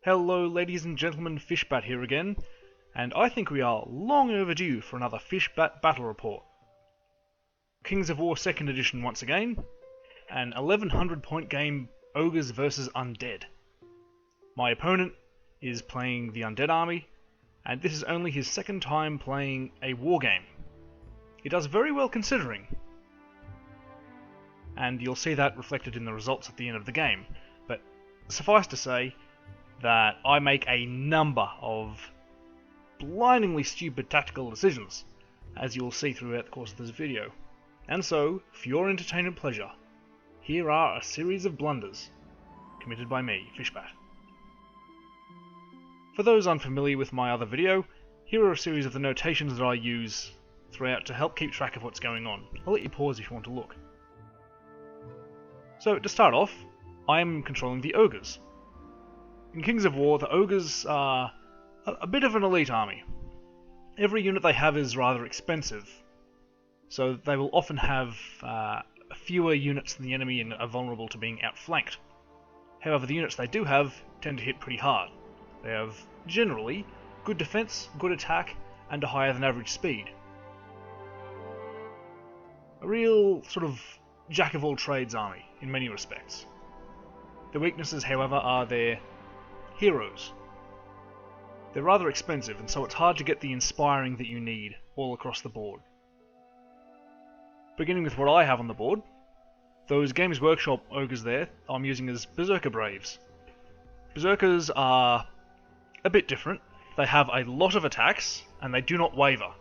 Hello ladies and gentlemen, Fishbat here again, and I think we are long overdue for another Fishbat battle report. Kings of War 2nd edition once again, an 1100 point game, Ogres vs Undead. My opponent is playing the Undead army, and this is only his second time playing a war game. He does very well considering, and you'll see that reflected in the results at the end of the game, but suffice to say that I make a number of blindingly stupid tactical decisions, as you will see throughout the course of this video. And so, for your entertainment pleasure, here are a series of blunders committed by me, Fishbat. For those unfamiliar with my other video, here are a series of the notations that I use throughout to help keep track of what's going on. I'll let you pause if you want to look. So, to start off, I am controlling the Ogres. In Kings of War, the Ogres are a bit of an elite army. Every unit they have is rather expensive, so they will often have fewer units than the enemy and are vulnerable to being outflanked. However, the units they do have tend to hit pretty hard. They have, generally, good defense, good attack, and a higher than average speed. A real sort of jack-of-all-trades army, in many respects. The weaknesses, however, are their heroes. They're rather expensive, and so it's hard to get the inspiring that you need all across the board. Beginning with what I have on the board, those Games Workshop Ogres there, I'm using as Berserker Braves. Berserkers are a bit different. They have a lot of attacks, and they do not waver.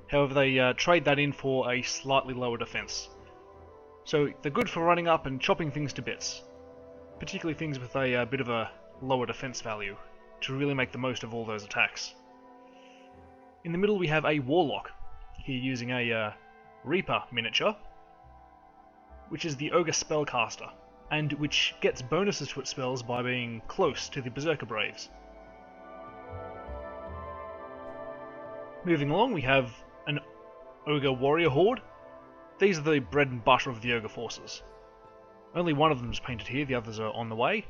However, they trade that in for a slightly lower defense. So they're good for running up and chopping things to bits, particularly things with a bit of a lower defense value, to really make the most of all those attacks. In the middle we have a Warlock, here using a Reaper miniature, which is the Ogre Spellcaster, and which gets bonuses to its spells by being close to the Berserker Braves. Moving along, we have an Ogre Warrior Horde. These are the bread and butter of the Ogre forces. Only one of them is painted here, the others are on the way.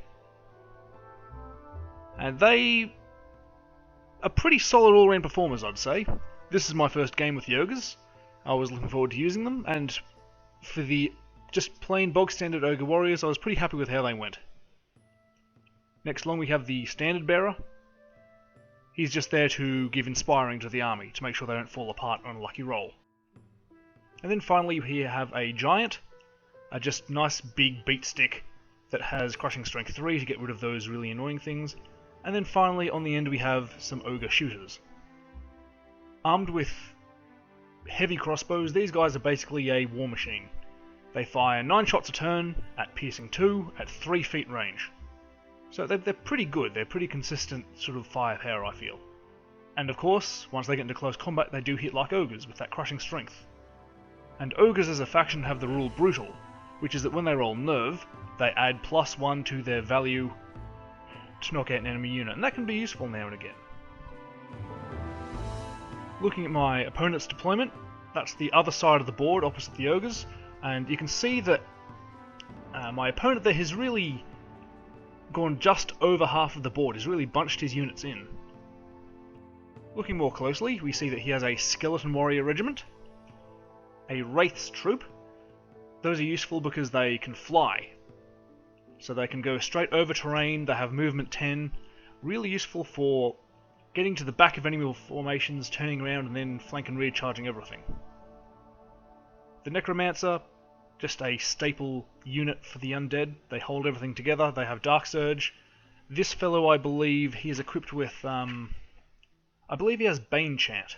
And they are pretty solid all-round performers, I'd say. This is my first game with the Ogres. I was looking forward to using them, and for the just plain bog-standard Ogre Warriors, I was pretty happy with how they went. Next along we have the Standard Bearer. He's just there to give inspiring to the army, to make sure they don't fall apart on a lucky roll. And then finally we have a Giant, a just nice big beat stick that has Crushing Strength 3 to get rid of those really annoying things. And then finally on the end we have some Ogre Shooters. Armed with heavy crossbows, these guys are basically a war machine. They fire 9 shots a turn, at piercing 2, at 3 feet range. So they're pretty good, they're pretty consistent sort of firepower, I feel. And of course, once they get into close combat, they do hit like Ogres with that Crushing Strength. And Ogres as a faction have the rule Brutal, which is that when they roll Nerve, they add +1 to their value to knock out an enemy unit, and that can be useful now and again. Looking at my opponent's deployment, that's the other side of the board opposite the Ogres, and you can see that my opponent there has really gone just over half of the board, he's really bunched his units in. Looking more closely, we see that he has a Skeleton Warrior Regiment, a Wraith's Troop. Those are useful because they can fly, so they can go straight over terrain, they have movement 10, really useful for getting to the back of enemy formations, turning around and then flank and rear charging everything. The Necromancer, just a staple unit for the Undead, they hold everything together, they have Dark Surge. This fellow, I believe, he is equipped with, I believe he has Bane Chant.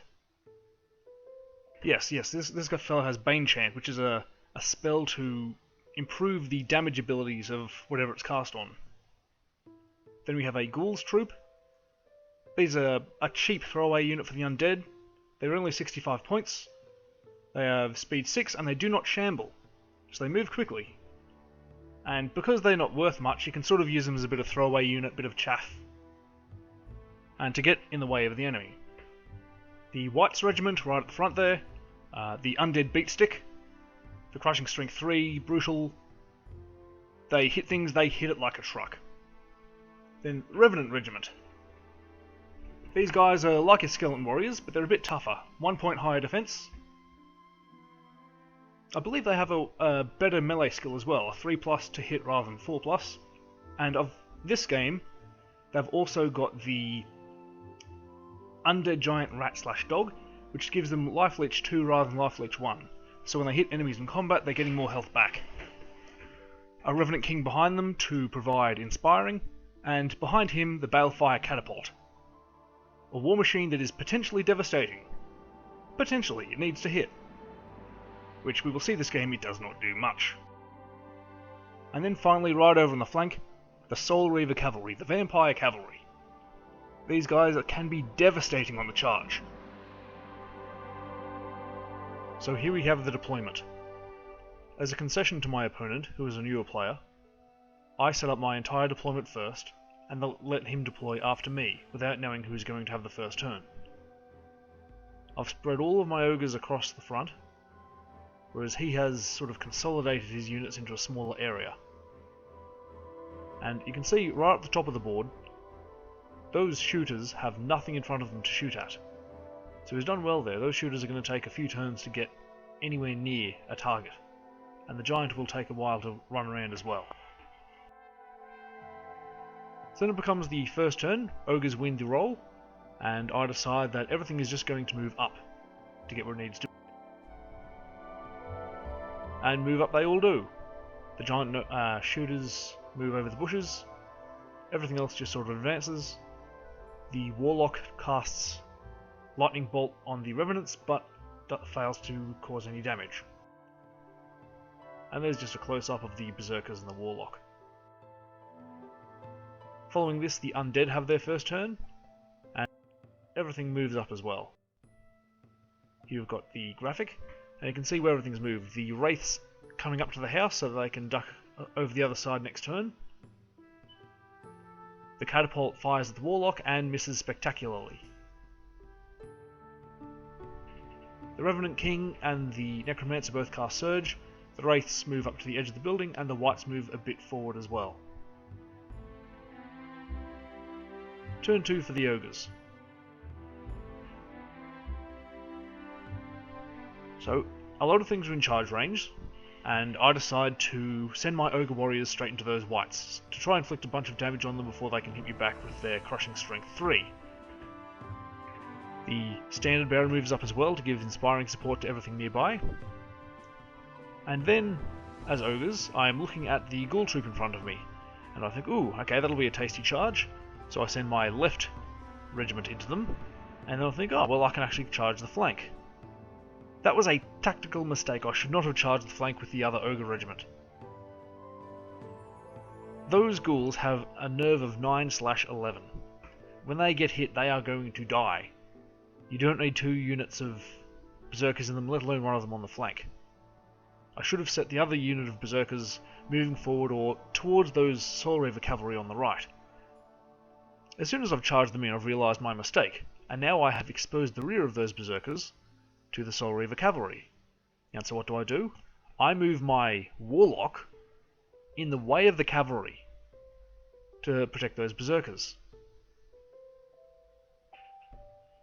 Yes, this fellow has Bane Chant, which is a spell to improve the damage abilities of whatever it's cast on. Then we have a Ghoul's Troop. These are a cheap throwaway unit for the Undead. They're only 65 points. They have speed 6 and they do not shamble, so they move quickly. And because they're not worth much, you can sort of use them as a bit of throwaway unit, bit of chaff, and to get in the way of the enemy. The White's Regiment right at the front there, the Undead Beat Stick, the Crushing Strength 3, Brutal. They hit things, they hit it like a truck. Then Revenant Regiment. These guys are like your Skeleton Warriors, but they're a bit tougher. 1 point higher defense. I believe they have a better melee skill as well, a 3+ to hit rather than 4+. And of this game, they've also got the Undead Giant Rat/Dog, which gives them Life Leech 2 rather than Life Leech 1. So when they hit enemies in combat, they're getting more health back. A Revenant King behind them to provide Inspiring, and behind him the Balefire Catapult. A war machine that is potentially devastating. Potentially, it needs to hit. Which we will see this game, it does not do much. And then finally, right over on the flank, the Soul Reaver Cavalry, the Vampire Cavalry. These guys can be devastating on the charge. So here we have the deployment. As a concession to my opponent, who is a newer player, I set up my entire deployment first, and let him deploy after me, without knowing who's going to have the first turn. I've spread all of my Ogres across the front, whereas he has sort of consolidated his units into a smaller area. And you can see right at the top of the board, those shooters have nothing in front of them to shoot at. So he's done well there. Those shooters are going to take a few turns to get anywhere near a target, and the giant will take a while to run around as well. So then it becomes the first turn, Ogres win the roll, and I decide that everything is just going to move up to get where it needs to. And move up they all do. The giant shooters move over the bushes, everything else just sort of advances. The Warlock casts Lightning Bolt on the Revenants, but fails to cause any damage. And there's just a close-up of the Berserkers and the Warlock. Following this, the Undead have their first turn, and everything moves up as well. You've got the graphic, and you can see where everything's moved. The Wraiths coming up to the house so that they can duck over the other side next turn. The Catapult fires at the Warlock and misses spectacularly. The Revenant King and the Necromancer both cast Surge, the Wraiths move up to the edge of the building, and the Wights move a bit forward as well. Turn 2 for the Ogres. So, a lot of things are in charge range, and I decide to send my Ogre Warriors straight into those Wights, to try and inflict a bunch of damage on them before they can hit me back with their Crushing Strength 3. The Standard Bearer moves up as well to give inspiring support to everything nearby. And then, as Ogres, I am looking at the Ghoul Troop in front of me, and I think, ooh, okay, that'll be a tasty charge. So I send my left regiment into them, and then I think, oh, well, I can actually charge the flank. That was a tactical mistake. I should not have charged the flank with the other Ogre regiment. Those ghouls have a nerve of 9/11. When they get hit, they are going to die. You don't need 2 units of Berserkers in them, let alone one of them on the flank. I should have set the other unit of Berserkers moving forward or towards those Soul Reaver cavalry on the right. As soon as I've charged them in, I've realised my mistake, and now I have exposed the rear of those Berserkers to the Soul Reaver cavalry. And so what do? I move my Warlock in the way of the cavalry to protect those Berserkers.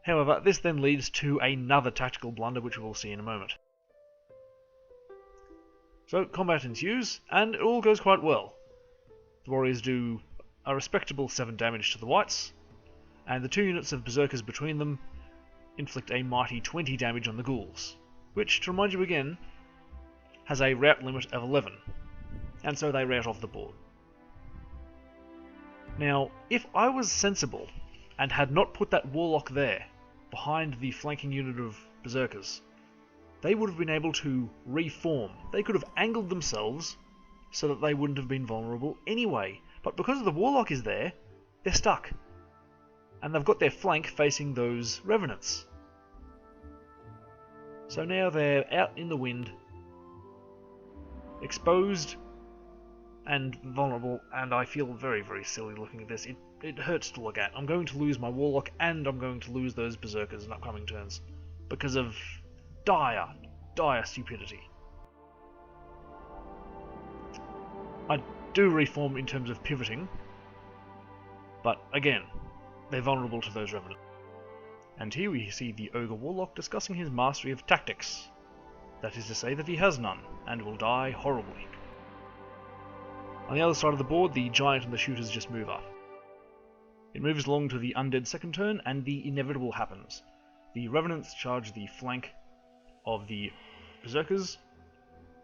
However, this then leads to another tactical blunder, which we will see in a moment. So, combat ensues, and it all goes quite well. The Warriors do a respectable 7 damage to the Wights, and the 2 units of Berserkers between them inflict a mighty 20 damage on the Ghouls, which, to remind you again, has a rout limit of 11, and so they rout off the board. Now, if I was sensible and had not put that Warlock there, behind the flanking unit of Berserkers, they would have been able to reform. They could have angled themselves so that they wouldn't have been vulnerable anyway. But because the Warlock is there, they're stuck. And they've got their flank facing those Revenants. So now they're out in the wind, exposed and vulnerable, and I feel very, very silly looking at this. It hurts to look at. I'm going to lose my Warlock, and I'm going to lose those Berserkers in upcoming turns, because of dire, dire stupidity. I do reform in terms of pivoting, But again, they're vulnerable to those Revenants. And here we see the Ogre Warlock discussing his mastery of tactics. That is to say that he has none, and will die horribly. On the other side of the board, the Giant and the Shooters just move up. It moves along to the Undead second turn, and the inevitable happens. The Revenants charge the flank of the Berserkers,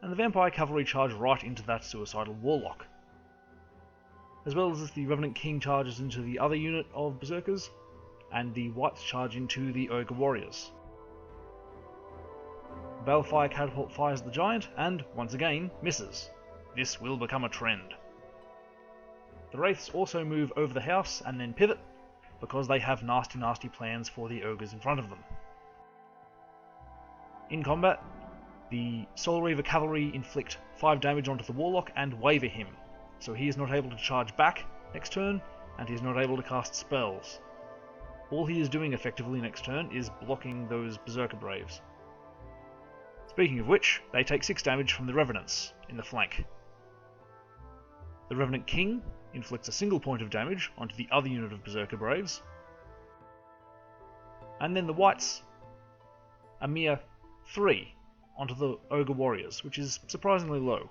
and the Vampire Cavalry charge right into that suicidal Warlock. As well as the Revenant King charges into the other unit of Berserkers, and the Whites charge into the Ogre Warriors. Balefire Catapult fires at the Giant, and, once again, misses. This will become a trend. The Wraiths also move over the house and then pivot, because they have nasty plans for the Ogres in front of them. In combat, the Soul Reaver Cavalry inflict 5 damage onto the Warlock and waver him, so he is not able to charge back next turn, and he is not able to cast spells. All he is doing effectively next turn is blocking those Berserker Braves. Speaking of which, they take 6 damage from the Revenants in the flank. The Revenant King inflicts a single point of damage onto the other unit of Berserker Braves, and then the Whites a mere 3 onto the Ogre Warriors, which is surprisingly low,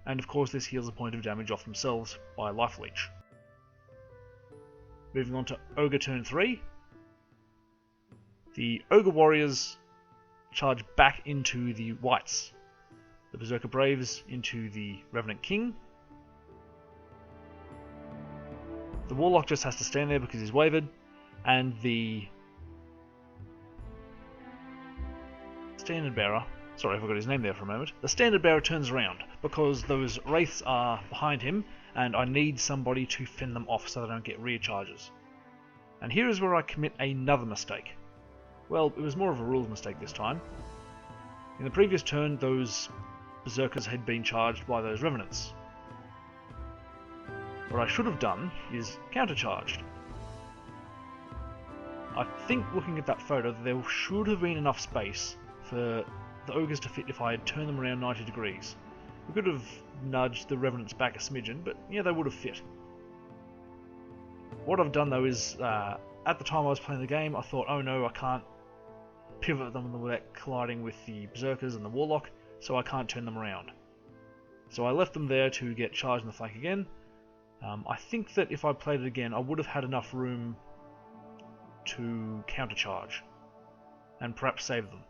and of course this heals a point of damage off themselves by Life Leech. Moving on to Ogre turn 3, the Ogre Warriors charge back into the Whites, the Berserker Braves into the Revenant King. The Warlock just has to stand there because he's wavered, and the Standard Bearer, sorry I forgot his name there for a moment, the Standard Bearer turns around because those Wraiths are behind him and I need somebody to fend them off so they don't get rear charges. And here is where I commit another mistake. Well, it was more of a rules mistake this time. In the previous turn, those Berserkers had been charged by those Revenants. What I should have done is countercharged. I think looking at that photo, there should have been enough space for the Ogres to fit if I had turned them around 90 degrees. We could have nudged the Revenants back a smidgen, but yeah, they would have fit. What I've done though is, at the time I was playing the game, I thought, oh no, I can't pivot them without colliding with the Berserkers and the Warlock, so I can't turn them around. So I left them there to get charged in the flank again. I think that if I played it again, I would have had enough room to countercharge and perhaps save them.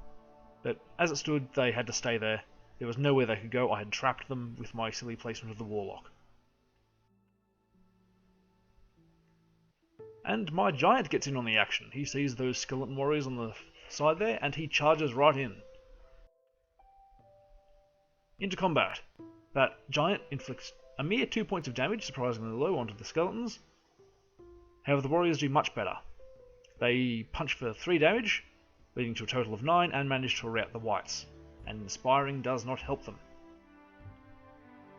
But as it stood, they had to stay there. There was nowhere they could go. I had trapped them with my silly placement of the Warlock. And my Giant gets in on the action. He sees those Skeleton Warriors on the side there, and he charges right in. Into combat. That Giant inflicts a mere 2 points of damage, surprisingly low, onto the Skeletons. However, the Warriors do much better. They punch for 3 damage, leading to a total of 9, and manage to rout the Whites, and Inspiring does not help them.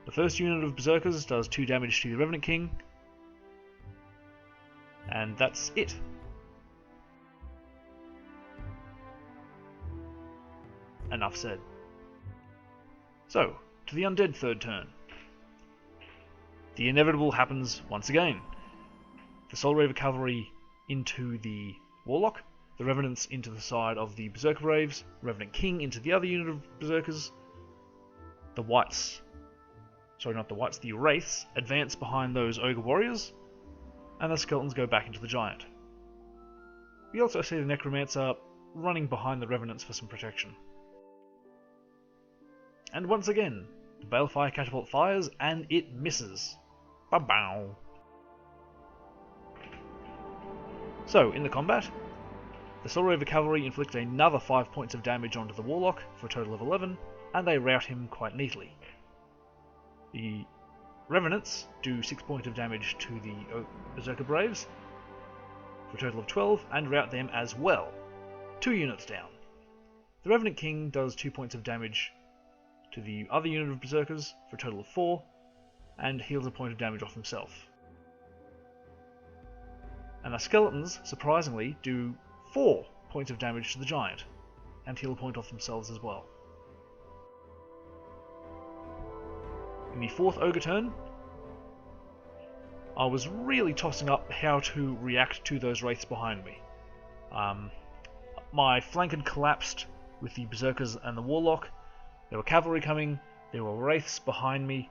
The first unit of Berserkers does 2 damage to the Revenant King, and that's it. Enough said. So, to the Undead third turn. The inevitable happens once again. The Soul Reaver Cavalry into the Warlock, the Revenants into the side of the Berserker Braves, Revenant King into the other unit of Berserkers, the Whites, sorry not the Whites, the Wraiths advance behind those Ogre Warriors, and the Skeletons go back into the Giant. We also see the Necromancer running behind the Revenants for some protection. And once again, the Balefire Catapult fires, and it misses. Ba-bow! So, in the combat, the Soul Reaver Cavalry inflict another 5 points of damage onto the Warlock for a total of 11, and they rout him quite neatly. The Revenants do 6 points of damage to the Berserker Braves for a total of 12, and rout them as well. 2 units down. The Revenant King does 2 points of damage to the other unit of Berserkers for a total of 4, and heals a point of damage off himself. And the Skeletons, surprisingly, do 4 points of damage to the Giant, and heal a point off themselves as well. In the fourth Ogre turn, I was really tossing up how to react to those wraiths behind me. My flank had collapsed with the berserkers and the warlock. There were cavalry coming, there were wraiths behind me.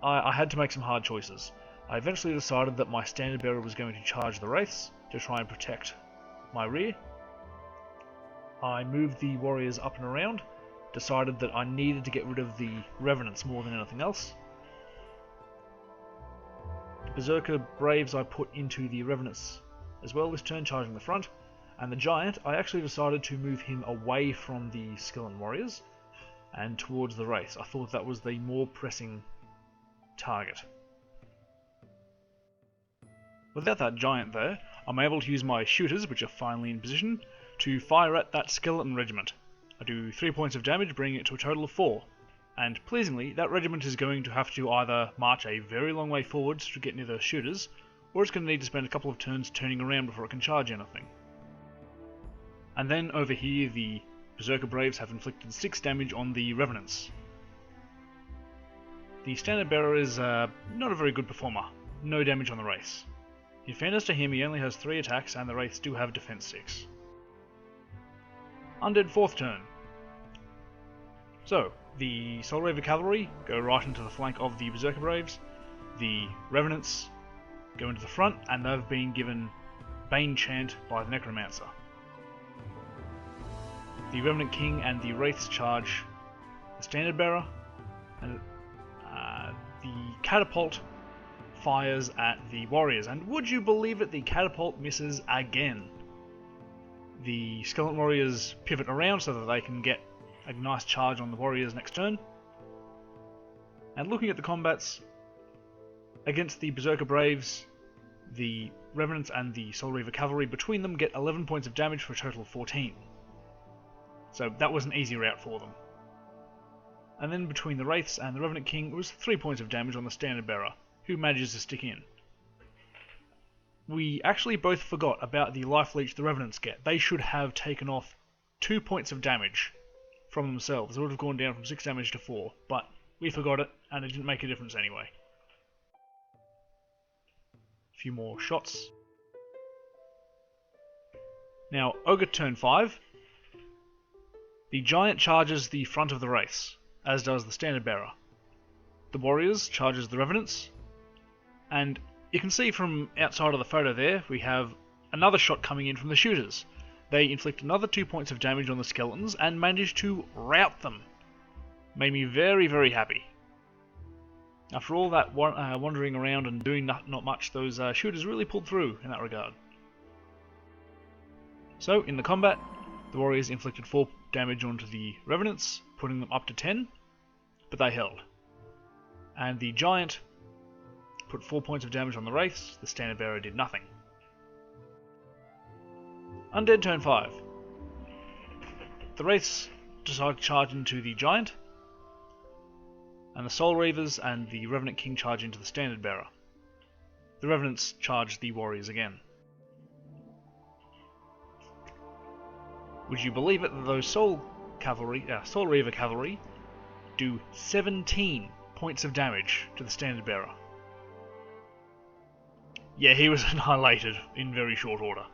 I had to make some hard choices. I eventually decided that my standard bearer was going to charge the wraiths to try and protect my rear. I moved the warriors up and around, decided that I needed to get rid of the revenants more than anything else. The berserker braves I put into the revenants as well this turn, charging the front, and the giant I actually decided to move him away from the skeleton warriors and towards the wraiths. I thought that was the more pressing target. Without that giant there, I'm able to use my shooters, which are finally in position, to fire at that skeleton regiment. I do 3 points of damage, bringing it to a total of 4. And pleasingly, that regiment is going to have to either march a very long way forwards to get near those shooters, or it's going to need to spend a couple of turns turning around before it can charge anything. And then over here, the berserker braves have inflicted 6 damage on the revenants. The standard bearer is not a very good performer, no damage on the wraiths. In fairness to him, he only has 3 attacks, and the wraiths do have defense 6. Undead 4th turn. So, the Soul Raver cavalry go right into the flank of the berserker braves, the revenants go into the front, and they've been given Bane Chant by the necromancer. The Revenant King and the wraiths charge the standard bearer, and the catapult fires at the warriors, and would you believe it, the catapult misses again. The skeleton warriors pivot around so that they can get a nice charge on the warriors next turn. And looking at the combats against the berserker braves, the revenants and the Soul Reaver cavalry between them get 11 points of damage for a total of 14. So that was an easy route for them. And then between the wraiths and the Revenant King, it was 3 points of damage on the standard bearer, who manages to stick in. We actually both forgot about the life leech the revenants get. They should have taken off 2 points of damage from themselves. It would have gone down from 6 damage to 4, but we forgot it, and it didn't make a difference anyway. A few more shots. Now, Ogre turn 5. The giant charges the front of the wraiths, as does the standard bearer. The warriors charges the revenants, and you can see from outside of the photo there, we have another shot coming in from the shooters. They inflict another 2 points of damage on the skeletons and manage to rout them. Made me very, very happy. After all that wandering around and doing not much, those shooters really pulled through in that regard. So, in the combat, the warriors inflicted 4 damage onto the revenants, putting them up to 10, but they held. And the giant put 4 points of damage on the wraiths, the standard bearer did nothing. Undead turn 5. The wraiths decide to charge into the giant, and the Soul Reavers and the Revenant King charge into the standard bearer. The revenants charge the warriors again. Would you believe it that those Soul Reaver cavalry do 17 points of damage to the standard bearer? Yeah, he was annihilated in very short order.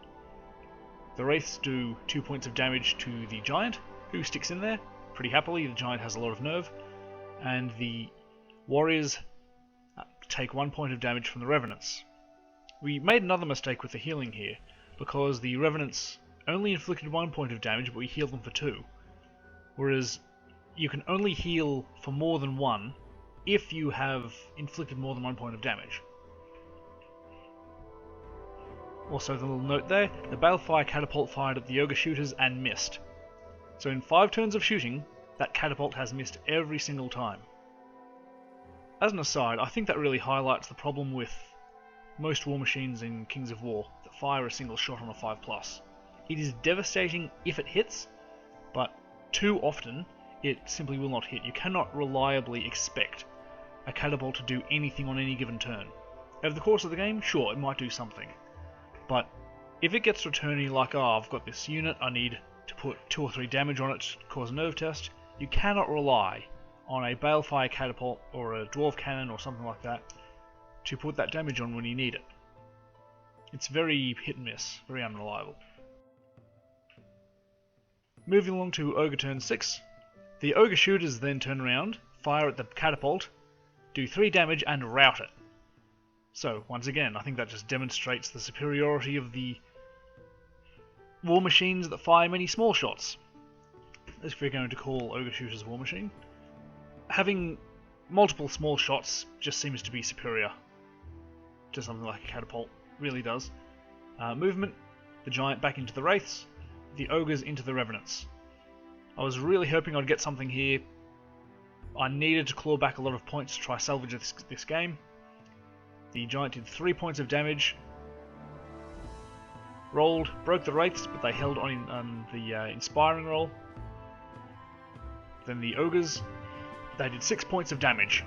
The wraiths do 2 points of damage to the giant, who sticks in there pretty happily. The giant has a lot of nerve. And the warriors take 1 point of damage from the revenants. We made another mistake with the healing here, because the revenants only inflicted 1 point of damage, but we healed them for 2. Whereas you can only heal for more than 1 if you have inflicted more than 1 point of damage. Also, the little note there, the Balefire catapult fired at the Ogre shooters and missed. So in 5 turns of shooting, that catapult has missed every single time. As an aside, I think that really highlights the problem with most war machines in Kings of War that fire a single shot on a 5+. It is devastating if it hits, but too often it simply will not hit. You cannot reliably expect a catapult to do anything on any given turn. Over the course of the game, sure, it might do something. But if it gets to a turn you're like, oh, I've got this unit, I need to put 2 or 3 damage on it to cause a nerve test, you cannot rely on a Balefire catapult or a Dwarf cannon or something like that to put that damage on when you need it. It's very hit and miss, very unreliable. Moving along to Ogre turn 6. The Ogre shooters then turn around, fire at the catapult, do 3 damage and rout it. So, once again, I think that just demonstrates the superiority of the war machines that fire many small shots. If we're going to call Ogre shooters war machine. Having multiple small shots just seems to be superior to something like a catapult. Really does. Movement, the giant back into the wraiths, the ogres into the revenants. I was really hoping I'd get something here. I needed to claw back a lot of points to try salvage this game. The giant did 3 points of damage, rolled, broke the wraiths, but they held on the inspiring roll. Then the ogres, they did 6 points of damage,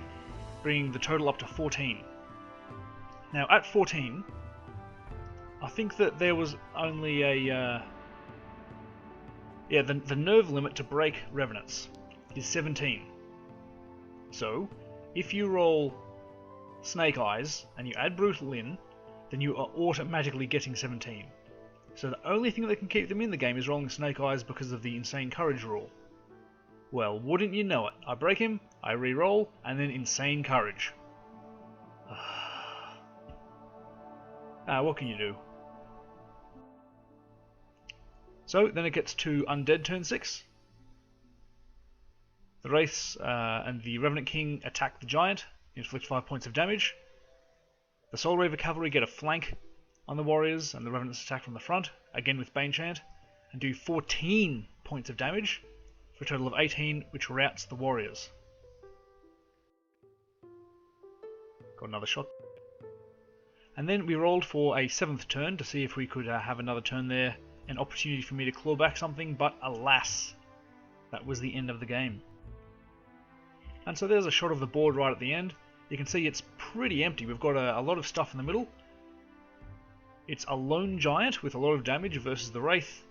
bringing the total up to 14. Now at 14, I think that there was only a the nerve limit to break revenants is 17. So if you roll Snake Eyes and you add Brutal in, then you are automatically getting 17. So the only thing that can keep them in the game is rolling Snake Eyes because of the Insane Courage rule. Well, wouldn't you know it? I break him, I re-roll, and then Insane Courage. What can you do? So, then it gets to Undead turn 6. The Wraiths and the Revenant King attack the Giant, inflict 5 points of damage. The Soul Reaver Cavalry get a flank on the Warriors, and the Revenants attack from the front, again with Bane Chant, and do 14 points of damage, for a total of 18, which routs the Warriors. Got another shot. And then we rolled for a 7th turn to see if we could have another turn there, an opportunity for me to claw back something, but alas, that was the end of the game. And so there's a shot of the board right at the end. You can see it's pretty empty. We've got a lot of stuff in the middle. It's a lone giant with a lot of damage versus the Wraith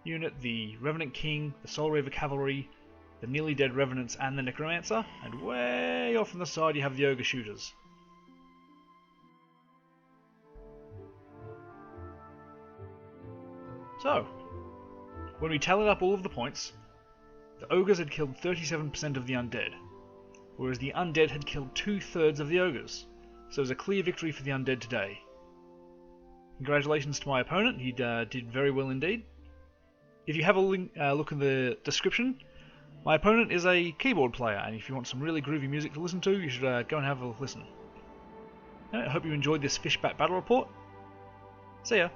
unit, the Revenant King, the Soul Reaver Cavalry, the nearly dead Revenants, and the Necromancer. And way off on the side you have the Ogre shooters. So, when we tallied up all of the points, the Ogres had killed 37% of the Undead, whereas the Undead had killed 2/3 of the Ogres. So it was a clear victory for the Undead today. Congratulations to my opponent, he did very well indeed. If you have a look in the description, my opponent is a keyboard player, and if you want some really groovy music to listen to, you should go and have a listen. I hope you enjoyed this Fishbat battle report. See ya!